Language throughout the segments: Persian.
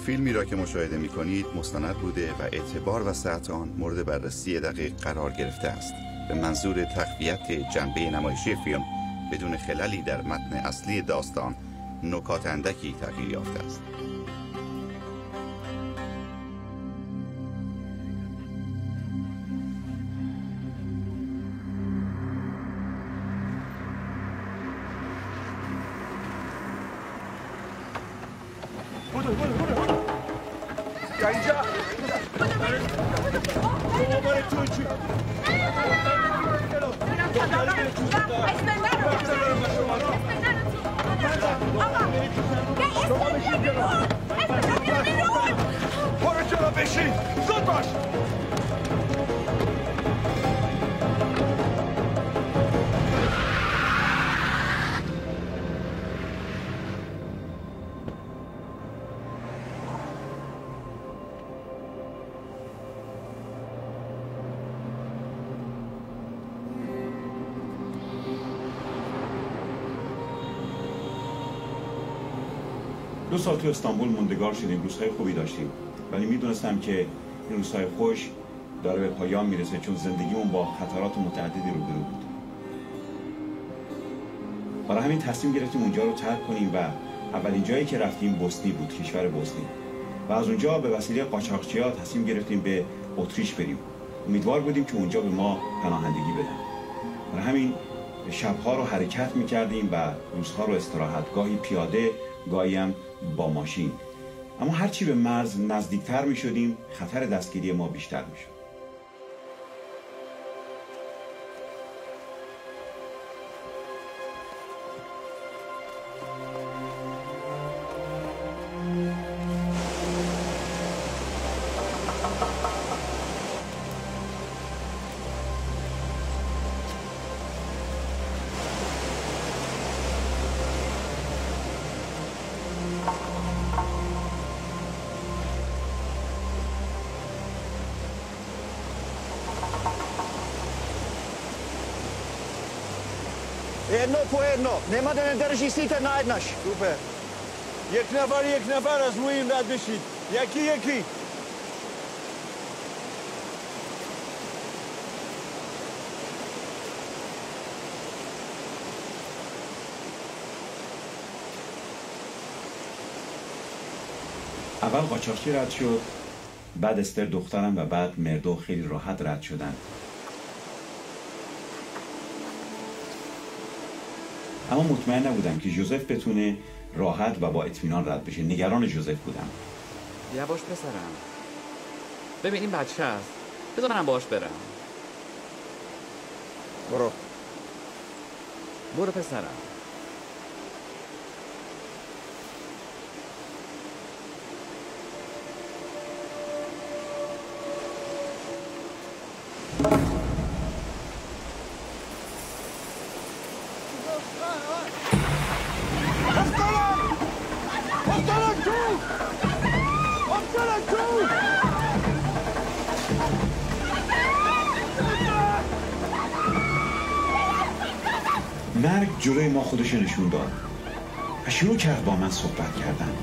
فیلمی را که مشاهده می‌کنید مستند بوده و اعتبار و صحت آن مورد بررسی دقیق قرار گرفته است به منظور تقویت جنبه نمایشی فیلم بدون خللی در متن اصلی داستان نکات اندکی تغییر یافته است. دو سال تو استانبول موندگار شدیم، روزهای خوبی داشتیم، ولی میدونستم که این روزهای خوش داره به پایان میرسه، چون زندگیمون با خطرات متعددی روبرو بود. برای همین تصمیم گرفتیم اونجا رو ترک کنیم و اولین جایی که رفتیم بوسنی بود، کشور بوسنی، و از اونجا به وسیله قاچاقچی‌ها تصمیم گرفتیم به اتریش بریم. امیدوار بودیم که اونجا به ما پناهندگی بدن. برای همین شبها رو حرکت میکردیم و روزها رو استراحت، گاهی پیاده، گاهی هم با ماشین. اما هرچی به مرز نزدیکتر می شدیم خطر دستگیری ما بیشتر می شد. Jedno po jedno. Nemáte nedržíte najednaž. Super. یک نفر از روی این رد بشید. یکی. اول قاچاقچی رد شد، بعد استر دخترم و بعد مردو خیلی راحت رد شدن. اما مطمئن نبودم که جوزف بتونه راحت و با اطمینان رد بشه. نگران جوزف بودم. یواش پسرم. ببین این بچه است. بذار منم باهاش برم. برو پسرم. مرگ جلوی ما خودش نشون داد و شروع کرد با من صحبت کردن.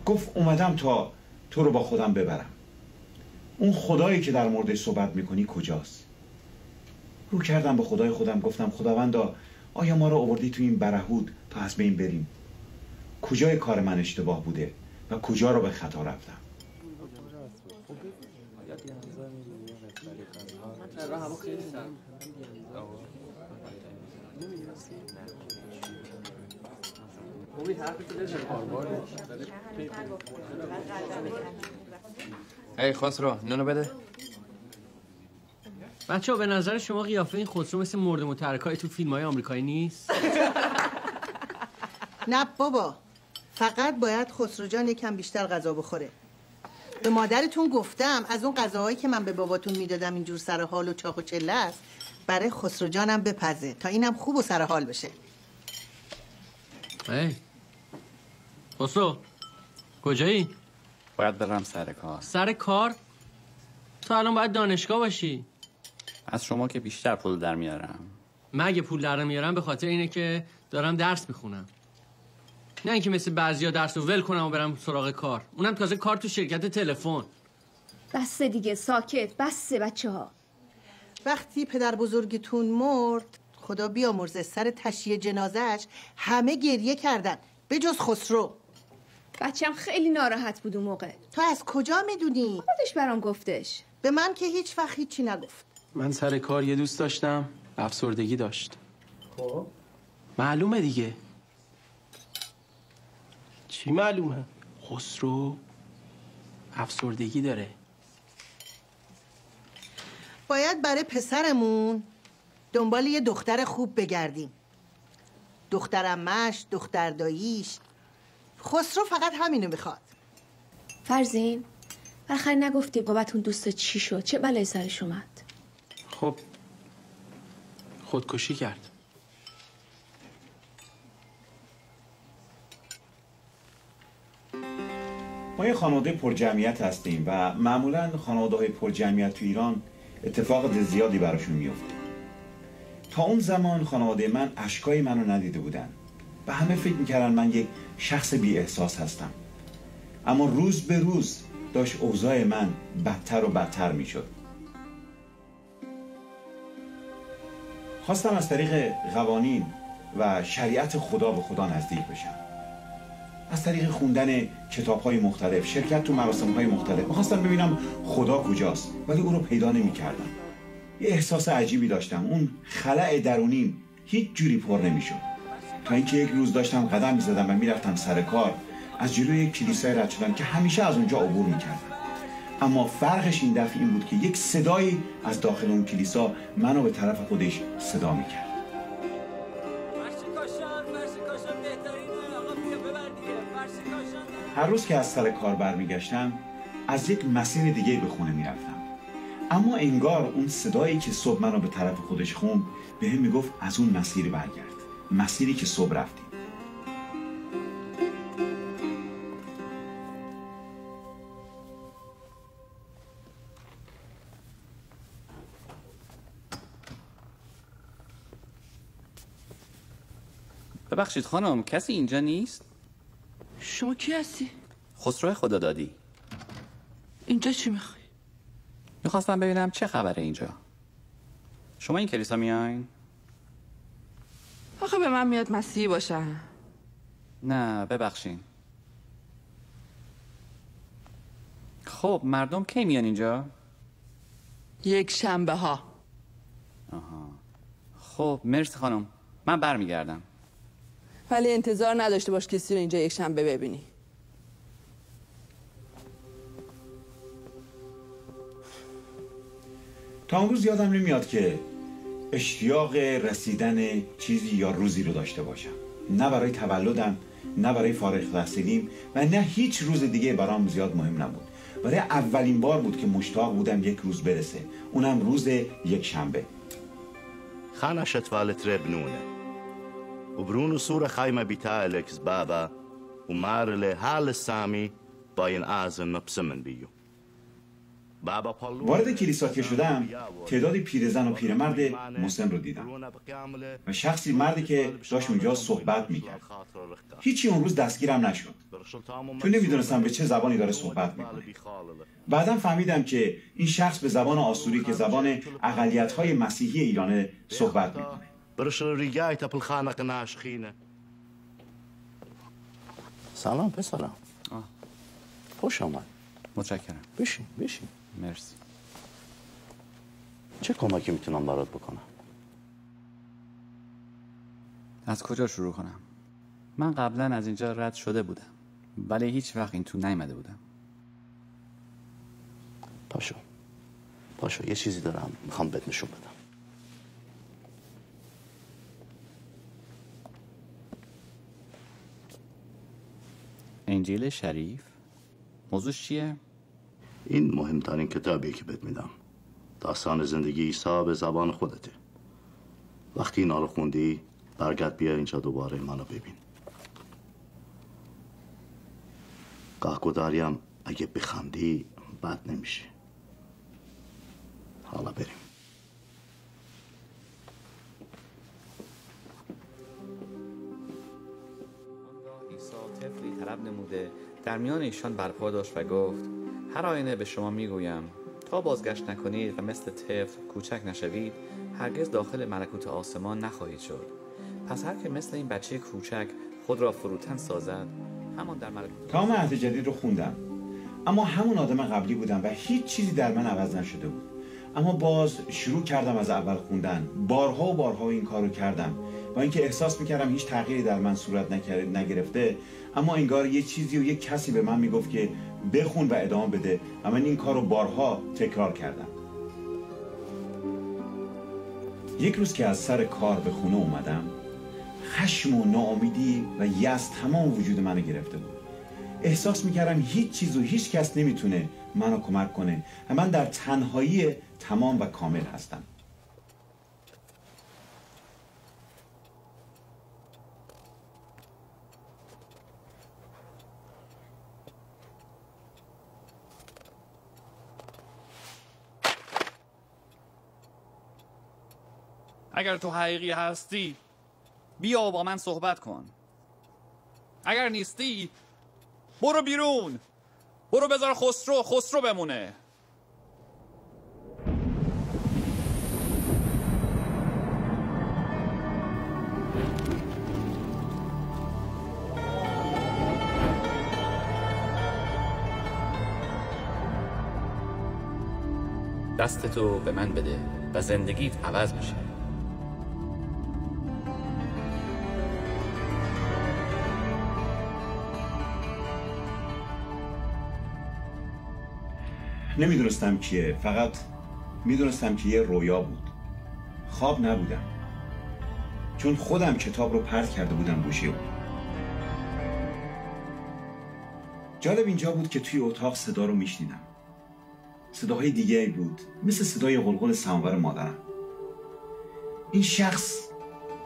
گفت اومدم تا تو رو با خودم ببرم. اون خدایی که در موردش صحبت میکنی کجاست؟ رو کردم به خدای خودم، گفتم خداوندا آیا ما رو آوردی تو این برهود تا از بین بریم؟ کجای کار من اشتباه بوده و کجا رو به خطا رفتم؟ ای خسرو نونو بده. بچه‌ها به نظر شما قیافه این خسرو مثل مرد متحرکای تو فیلم‌های آمریکایی نیست؟ نه بابا، فقط باید خسرو جان یکم بیشتر غذا بخوره. به مادرتون گفتم از اون غذاهایی که من به باباتون میدادم اینجور سر حال و چاق و چله است، برای خسرو جانم بپزه تا اینم خوب و سر حال بشه. ای خسرو کجایی؟ باید برم سر کار. سر کار؟ تو الان باید دانشگاه باشی. از شما که بیشتر پول در میارم. من اگه پول در میارم به خاطر اینه که دارم درس میخونم. نه اینکه مثل بعضیا درس رو ول کنم و برم سراغ کار. اونم تازه کار تو شرکت تلفن. بسه دیگه، ساکت. بسه بچه‌ها. وقتی پدر بزرگتون مرد، خدا بیامرزه، سر تشییع جنازهش همه گریه کردن به جز خسرو. بچه‌م خیلی ناراحت بود اون موقع. تو از کجا میدونی؟ خودش برام گفتش. به من که هیچ وقت هیچی نگفت. من سر کار یه دوست داشتم، افسردگی داشت. خب معلومه دیگه. چی معلومه؟ خسرو افسردگی داره. باید برای پسرمون دنبال یه دختر خوب بگردیم. دختر عمش، دختر داییش. خسرو فقط همینو میخواد. فرزین، بالاخره نگفتی بابتون دوست چی شد؟ چه بلایی سرش اومد؟ خب خودکشی کرد. ما یه خانواده پرجمعیت هستیم و معمولا خانواده‌های پرجمعیت تو ایران اتفاق زیادی براشون میفته. تا اون زمان خانواده من اشکای منو ندیده بودن و همه فکر میکردن من یک شخص بی احساس هستم. اما روز به روز داشت اوضاع من بدتر و بدتر میشد. خواستم از طریق قوانین و شریعت خدا به خدا نزدیک بشم. از طریق خوندن کتاب‌های مختلف، شرکت تو مراسم‌های مختلف می‌خواستم ببینم خدا کجاست، ولی او رو پیدا نمی‌کردم. یه احساس عجیبی داشتم، اون خلأ درونیم هیچ جوری پر نمی‌شد. تا اینکه یک روز داشتم قدم می‌زدم و می‌رفتم سر کار، از جلوی یک کلیسای رد شدم که همیشه از اونجا عبور می‌کردم. اما فرقش این دفعه این بود که یک صدایی از داخل اون کلیسا منو به طرف خودش صدا می‌کرد. هر روز که از سر کار برمیگشتم از یک مسیر دیگه به خونه میرفتم، اما انگار اون صدایی که صبح منو به طرف خودش خوند به هم میگفت از اون مسیر برگرد، مسیری که صبح رفتیم. ببخشید خانم، کسی اینجا نیست؟ شما کی هستی؟ خسرو خدا دادی. اینجا چی میخوای؟ میخواستم ببینم چه خبره اینجا. شما این کلیسا میاین؟ آخه به من میاد مسیحی باشم. نه ببخشین. خب مردم کی میان اینجا؟ یک شنبه ها. آها. خب مرسی خانم، من برمیگردم. ولی انتظار نداشته باش کسی رو اینجا یک شنبه ببینی. تا اون روز یادم نمیاد که اشتیاق رسیدن چیزی یا روزی رو داشته باشم، نه برای تولدم، نه برای فارغ التحصیلیم و نه هیچ روز دیگه برام زیاد مهم نبود. برای اولین بار بود که مشتاق بودم یک روز برسه، اونم روز یک شنبه. خانشت والت ربنونه وبرونو صورة خايمة بتالكس بابا ومارلي حال السامي باين آزم مبسمن بیو. وارد کلیسا که شدم تعدادی پیرزن و پیرمرد مسن رو دیدم و شخصی مردی که داشت اونجا صحبت میکرد. هیچی اون روز دستگیرم نشد چون نمیدونستم به چه زبانی داره صحبت میکنه. بعدم فهمیدم که این شخص به زبان آسوری که زبان اقلیت‌های مسیحی ایرانه صحبت میکنه. سلام پسرم. خوش آمد. متشکرم. بشین بشین. مرسی. چه کمکی میتونم برات بکنم؟ از کجا شروع کنم؟ من قبلا از اینجا رد شده بودم ولی هیچ وقت این تو نیامده بودم. پاشو یه چیزی دارم میخوام بهت نشون بدم. انجیل شریف؟ موضوعش چیه؟ این مهمترین کتابیه که بهت میدم. داستان زندگی عیسی به زبان خودته. وقتی اینا رو خوندی برگرد بیا اینجا دوباره منو ببین. گاهگداریم اگه بخندی بد نمیشه. حالا بریم. عیسی خورده در میان ایشان برپا داشت و گفت: هر آینه به شما میگویم تا بازگشت نکنید و مثل طفل کوچک نشوید هرگز داخل ملکوت آسمان نخواهید شد. پس هر که مثل این بچه کوچک خود را فروتن سازد همان در ملکوت. تمام عهد جدید رو خوندم، اما همون آدم قبلی بودم و هیچ چیزی در من عوض نشده بود. اما باز شروع کردم از اول خوندن. بارها و بارها این کارو کردم با اینکه احساس میکردم هیچ تغییری در من صورت نگرفته، اما انگار یه چیزی و یک کسی به من میگفت که بخون و ادامه بده و من این کارو بارها تکرار کردم. یک روز که از سر کار به خونه اومدم، خشم و ناامیدی و یأس تمام وجود منو گرفته بود. احساس میکردم هیچ چیز و هیچ کس نمیتونه منو کمک کنه و من در تنهایی تمام و کامل هستم. اگر تو حقیقی هستی بیا و با من صحبت کن. اگر نیستی برو بیرون، برو بذار خسرو بمونه. دستتو به من بده و زندگیت عوض میشه. نمیدونستم کیه، فقط میدونستم که یه رویا بود. خواب نبودم، چون خودم کتاب رو پرت کرده بودم گوشه. جالب اینجا بود که توی اتاق صدا رو میشنیدم. صداهای دیگه بود، مثل صدای قلقل سماور مادرم. این شخص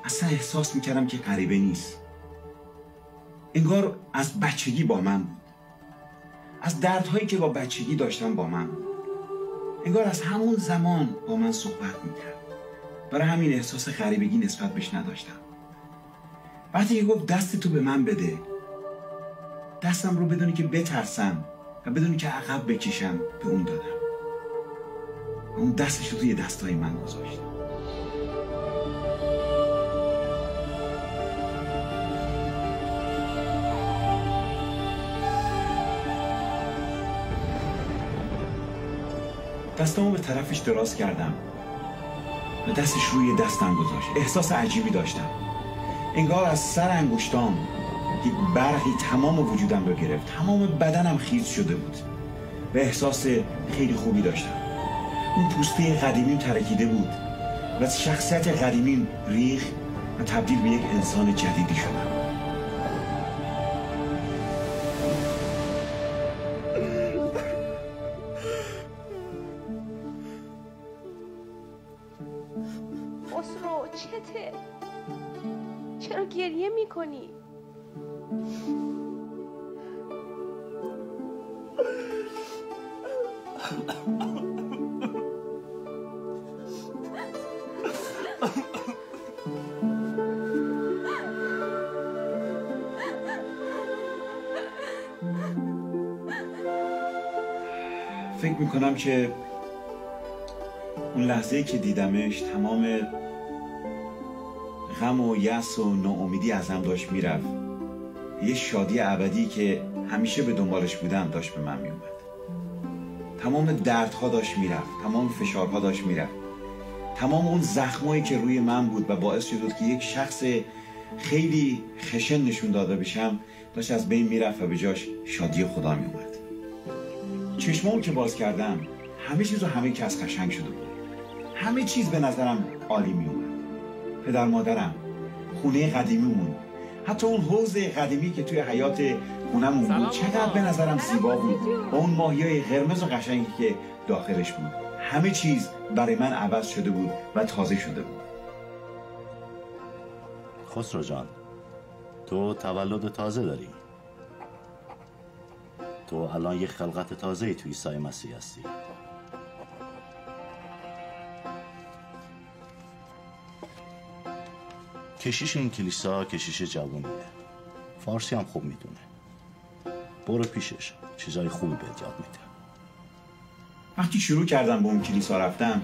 اصلا احساس میکردم که غریبه نیست. انگار از بچگی با من بود. از دردهایی که با بچگی داشتم با من بود. انگار از همون زمان با من صحبت میکرد. برای همین احساس غریبگی نسبت بهش نداشتم. وقتی که گفت دستتو به من بده، دستم رو بدونی که بترسم و بدونی که عقب بکشم به اون دادم. اون دستش رو توی دستای من گذاشت. دستامو به طرفش دراز کردم و دستش روی دستم گذاشت. احساس عجیبی داشتم. انگار از سر انگشتام یک برقی تمام وجودم رو گرفت. تمام بدنم خیس شده بود و احساس خیلی خوبی داشتم. اون پوسته قدیمیم ترکیده بود و از شخصیت قدیمیم ریخت و تبدیل به یک انسان جدیدی شدم. خسرو چته؟ چرا گریه میکنی؟ فکر میکنم که اون لحظه‌ای که دیدمش تمام غم و یأس و ناامیدی ازم داشت میرفت. یه شادی ابدی که همیشه به دنبالش بودم داشت به من میومد. تمام دردها داشت میرفت، تمام فشارها داشت میرفت، تمام اون زخمایی که روی من بود و باعث شد که یک شخص خیلی خشن نشون داده بشم داشت از بین میرفت و به جاش شادی خدا میومد. چشمام که باز کردم همه چیز و همه کس قشنگ شده بود. همه چیز به نظرم عالی میومد. پدر مادرم، خونه قدیمیمون، حتی اون حوض قدیمی که توی حیاط خونمون بود چقدر به نظرم زیبا بود با اون ماهیای قرمز و قشنگی که داخلش بود. همه چیز برای من عوض شده بود و تازه شده بود. خسرو جان، تو تولد تازه داری. تو الان یک خلقت تازه توی عیسی مسیح هستی. کشیش این کلیسا کشیش جوونیه. فارسی هم خوب میدونه. برو پیشش، چیزای خوبی بهت یاد میده. وقتی شروع کردم به اون کلیسا رفتم،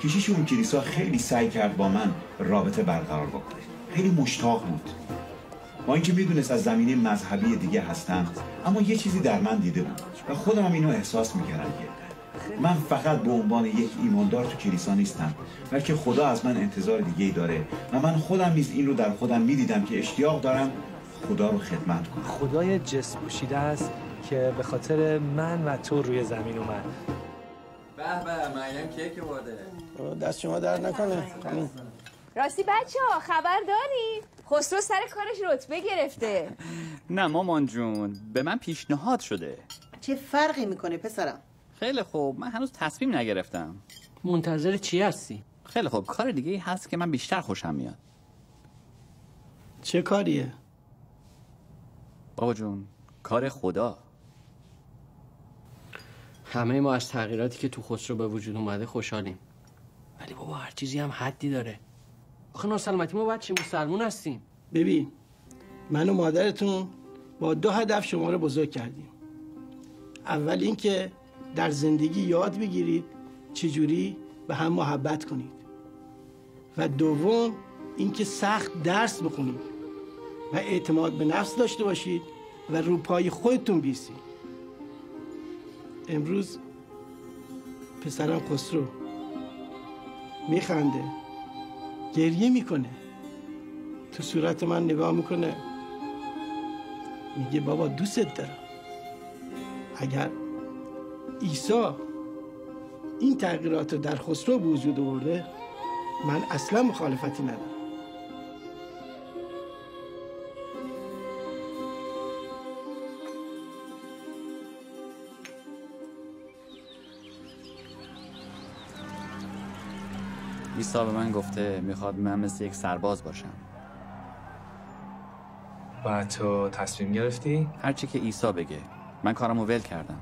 کشیش اون کلیسا خیلی سعی کرد با من رابطه برقرار بکنه. خیلی مشتاق بود. با اینکه میدونست از زمینه مذهبی دیگه هستم، اما یه چیزی در من دیده بود و خودم هم اینو احساس میکردم که من فقط به عنوان یک ایماندار تو کلیسا نیستم، بلکه خدا از من انتظار دیگه‌ای داره و من خودم نیز این رو در خودم میدیدم که اشتیاق دارم خدا رو خدمت کنم. خدای جسم پوشیده است که به خاطر من و تو روی زمین اومد. به به، مریم کیک برده. دست شما درد نکنه. راستی بچه‌ها خبر داری؟ خسرو سر کارش رتبه گرفته. نه مامان جون، به من پیشنهاد شده. چه فرقی میکنه پسرم؟ خیلی خوب، من هنوز تصمیم نگرفتم. منتظر چی هستی؟ خیلی خوب، کار دیگه هست که من بیشتر خوشم میاد. چه کاریه؟ بابا جون، کار خدا. همه ما از تغییراتی که تو خسرو به وجود اومده خوشحالیم، ولی بابا هر چیزی هم حدی داره. آخه ناسلامتی ما باید چه مسلمون هستیم. ببین، من و مادرتون با 2 هدف شما رو بزرگ کردیم. اول اینکه در زندگی یاد بگیرید چجوری به هم محبت کنید و دوم اینکه سخت درس بخونید و اعتماد به نفس داشته باشید و رو پای خودتون بیستید. امروز پسرم خسرو میخنده، گریه میکنه، تو صورت من نگاه میکنه، میگه بابا دوستت دارم. اگر عیسی این تغییرات رو در خسرو به وجود آورده، من اصلا مخالفتی ندارم. عیسی به من گفته میخواد من مثل یک سرباز باشم. و تو تصمیم گرفتی؟ هرچی که عیسی بگه. من کارمو ول کردم.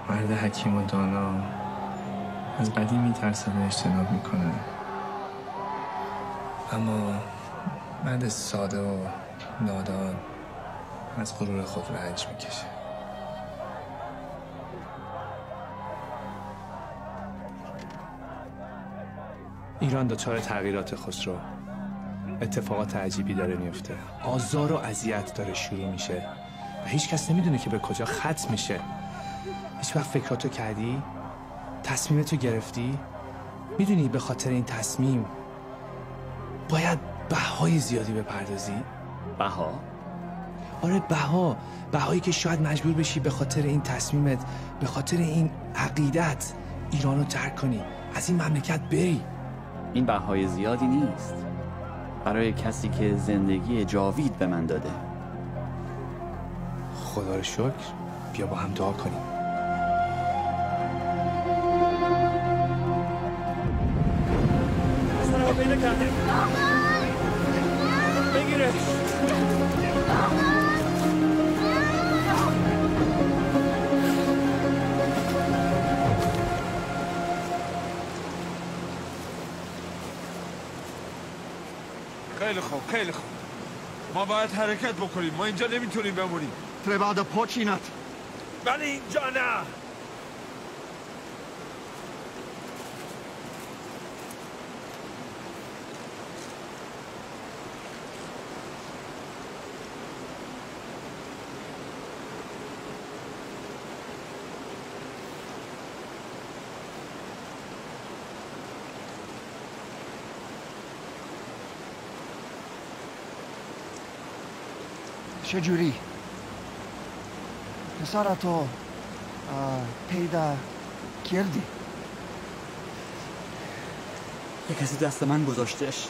مرد حکیم و دانا از بدی میترسه و اجتناب میکنه، اما مرد ساده و نادان از غرور خود رنج میکشه. ایران دچار تغییرات خسرو، اتفاقات عجیبی داره میفته، آزار و اذیت داره شروع میشه و هیچ کس نمیدونه که به کجا ختم میشه. هیچ وقت فکراتو کردی؟ تصمیمتو گرفتی؟ میدونی به خاطر این تصمیم باید بهای زیادی بپردازی؟ بها؟ آره بهایی که شاید مجبور بشی به خاطر این تصمیمت، به خاطر این عقیدت ایرانو ترک کنی، از این مملکت بری. این بهای زیادی نیست برای کسی که زندگی جاوید به من داده. خدا رو شکر. بیا با هم دعا کنیم. سرما پیدا کرده. بگیره. خیلی خوب. ما باید حرکت بکنیم. ما اینجا نمیتونیم بمونیم. Treba da počinat. ولی اینجا نه. چجوری؟ پسرتو پیدا کردی؟ یه کسی دست من گذاشتش.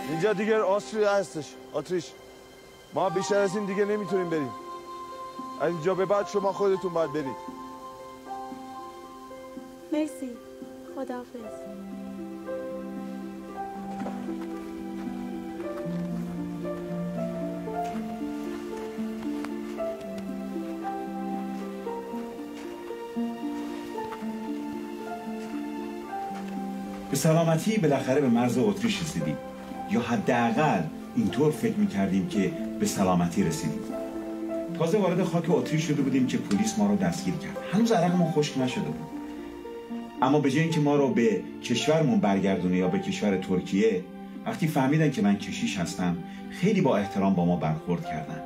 اینجا دیگه آستریا هستش. اتریش. ما بیشتر از این دیگه نمیتونیم بریم. از اینجا به بعد شما خودتون باید برید. مرسی. خداحافظ. به سلامتی بالاخره به مرز اتریش رسیدیم، یا حداقل اینطور فکر میکردیم که به سلامتی رسیدیم. تازه وارد خاک اتریش شده بودیم که پلیس ما رو دستگیر کرد. هنوز عرقمون خشک نشده بود. اما به جای اینکه ما رو به کشورمون برگردونه یا به کشور ترکیه، وقتی فهمیدن که من کشیش هستم خیلی با احترام با ما برخورد کردن.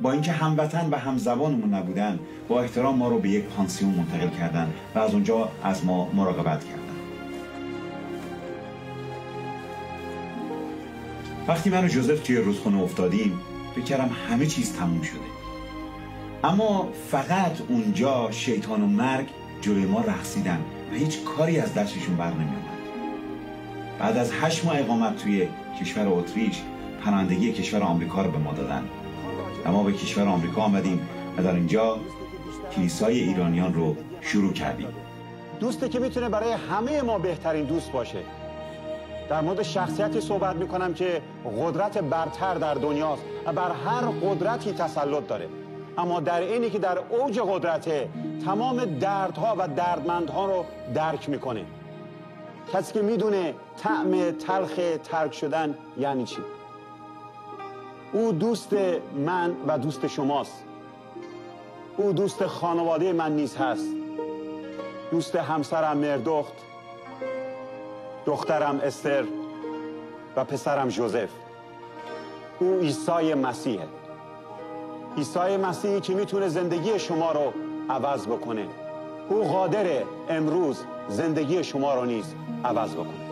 با اینکه هموطن و همزبانمون نبودن، با احترام ما رو به یک پانسیون منتقل کردن و از اونجا از ما مراقبت کردن. وقتی من و جوزف توی رودخونه افتادیم فکر کردم همه چیز تموم شده. اما فقط اونجا شیطان و مرگ جلوی ما رقصیدن و هیچ کاری از دستشون بر نمی‌آمد. بعد از 8 ماه اقامت توی کشور اتریش پناهندگی کشور آمریکا رو به ما دادن و ما به کشور آمریکا آمدیم و در اینجا کلیسای ایرانیان رو شروع کردیم. دوستی که میتونه برای همه ما بهترین دوست باشه. در مورد شخصیتی صحبت میکنم که قدرت برتر در دنیاست و بر هر قدرتی تسلط داره، اما در اینی که در اوج قدرته تمام دردها و دردمندها رو درک میکنه. کسی که میدونه طعم تلخ ترک شدن یعنی چی. او دوست من و دوست شماست. او دوست خانواده من نیز هست. دوست همسرم مردخت، دخترم استر و پسرم جوزف. او عیسی مسیحه. عیسی مسیحی که میتونه زندگی شما رو عوض بکنه. او قادره امروز زندگی شما رو نیز عوض بکنه.